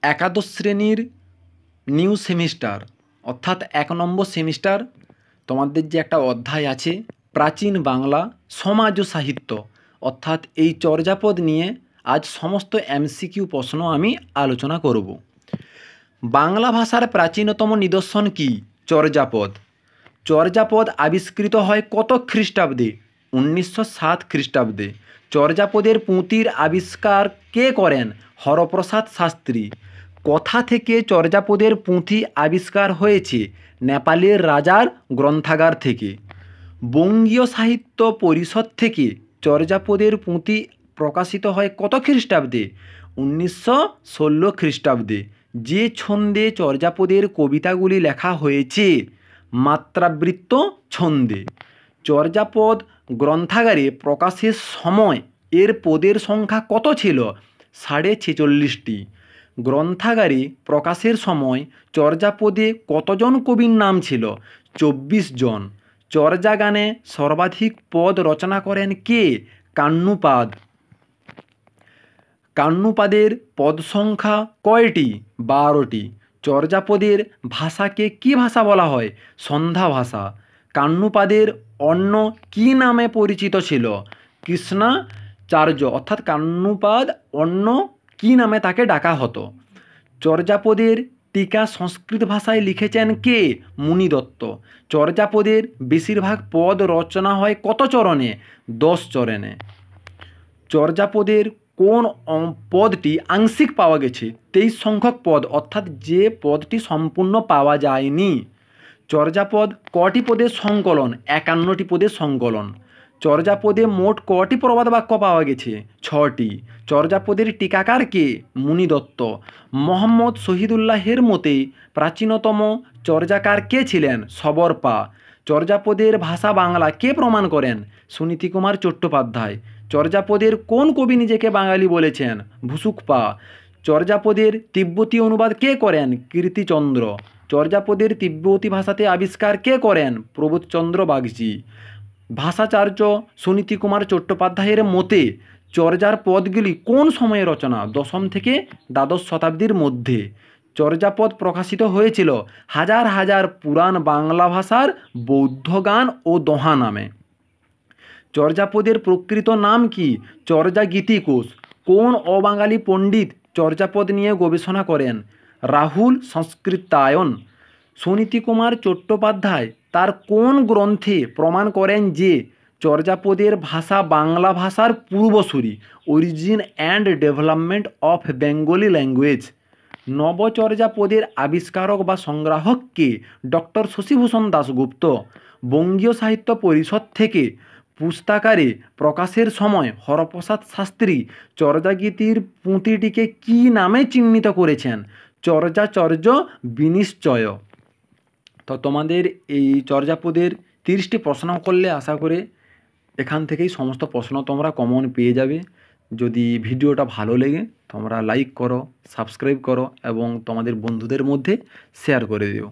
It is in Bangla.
একাদশ শ্রেণীর নিউ সেমিস্টার অর্থাৎ ১ নম্বর সেমিস্টার তোমাদের যে একটা অধ্যায় আছে প্রাচীন বাংলা সমাজ ও সাহিত্য, অর্থাৎ এই চর্যাপদ নিয়ে আজ সমস্ত এমসিকিউ প্রশ্ন আমি আলোচনা করব। বাংলা ভাষার প্রাচীনতম নিদর্শন কি? চর্যাপদ। চর্যাপদ আবিষ্কৃত হয় কত খ্রিস্টাব্দে? ১৯০৭ খ্রিস্টাব্দে। চর্যাপদের পুঁতির আবিষ্কার কে করেন? হরপ্রসাদ শাস্ত্রী। কোথা থেকে চর্যাপদের পুঁথি আবিষ্কার হয়েছে? নেপালের রাজার গ্রন্থাগার থেকে। বঙ্গীয় সাহিত্য পরিষদ থেকে চর্যাপদের পুঁথি প্রকাশিত হয় কত খ্রিস্টাব্দে? ১৯১৬ খ্রিস্টাব্দে। যে ছন্দে চর্যাপদের কবিতাগুলি লেখা হয়েছে? মাত্রাবৃত্ত ছন্দে। চর্যাপদ গ্রন্থাগারে প্রকাশের সময় এর পদের সংখ্যা কত ছিল? ৪৬৫টি। গ্রন্থাগারে প্রকাশের সময় চর্যাপদে কতজন কবির নাম ছিল? ২৪ জন। চর্যা গানে সর্বাধিক পদ রচনা করেন কে? কান্নুপাদ। কান্নুপাদের পদ সংখ্যা কয়টি? ১২টি। চর্যাপদের ভাষাকে কী ভাষা বলা হয়? সন্ধ্যা ভাষা। কান্নুপাদের অন্য কী নামে পরিচিত ছিল? কৃষ্ণাচার্য, অর্থাৎ কান্নুপাদ অন্য কী নামে তাকে ডাকা হতো? চর্যাপদের টিকা সংস্কৃত ভাষায় লিখেছেন কে? মুনিদত্ত। চর্যাপদের বেশিরভাগ পদ রচনা হয় কত চরণে? ১০ চরণে। চর্যাপদের কোন পদটি আংশিক পাওয়া গেছে? ২৩ সংখ্যক পদ, অর্থাৎ যে পদটি সম্পূর্ণ পাওয়া যায়নি। চর্যাপদ কটি পদের সংকলন? ৫১টি পদের সংকলন। চর্যাপদে মোট কটি প্রবাদ বাক্য পাওয়া গেছে? ৬টি। চর্যাপদের টিকাকার কে? মুনিদত্ত। মোহাম্মদ শহীদুল্লাহের মতে প্রাচীনতম চর্যাকার কে ছিলেন? সবরপা। চর্যাপদের ভাষা বাংলা কে প্রমাণ করেন? সুনীতিকুমার চট্টোপাধ্যায়। চর্যাপদের কোন কবি নিজেকে বাঙালি বলেছেন? ভুসুকপা। চর্যাপদের তিব্বতী অনুবাদ কে করেন? কীর্তিচন্দ্র। চর্যাপদের তিব্বতী ভাষাতে আবিষ্কার কে করেন? প্রবোধচন্দ্র বাগচি। ভাষাচার্য সুনীতিকুমার চট্টোপাধ্যায়ের মতে চর্যার পদগুলি কোন সময়ে রচনা? ১০ম থেকে দ্বাদশ শতাব্দীর মধ্যে। চর্যাপদ প্রকাশিত হয়েছিল হাজার হাজার পুরাণ বাংলা ভাষার বৌদ্ধ গান ও দোহা নামে। চর্যাপদের প্রকৃত নাম কি? চর্যা গীতিকোষ। কোন অবাঙালি পণ্ডিত চর্যাপদ নিয়ে গবেষণা করেন? রাহুল সংস্কৃতায়ন। সুনীতিকুমার চট্টোপাধ্যায় তার কোন গ্রন্থে প্রমাণ করেন যে চর্যাপদের ভাষা বাংলা ভাষার পূর্বসূরি? Origin and development of Bengali language. নবচর্যাপদের আবিষ্কারক বা সংগ্রাহক কে? ডক্টর শশীভূষণ দাশগুপ্ত। বঙ্গীয় সাহিত্য পরিষদ থেকে পুস্তাকারে প্রকাশের সময় হরপ্রসাদ শাস্ত্রী চর্যাগীতির পুঁথিটিকে কী নামে চিহ্নিত করেছেন? চর্যাচর্য বিনিশ্চয়। তো তোমাদের এই চর্যাপদের 30টি প্রশ্ন করলে আশা করে এখান থেকেই সমস্ত প্রশ্ন তোমরা কমন পেয়ে যাবে। যদি ভিডিওটা ভালো লেগে তোমরা লাইক করো, সাবস্ক্রাইব করো এবং তোমাদের বন্ধুদের মধ্যে শেয়ার করে দিও।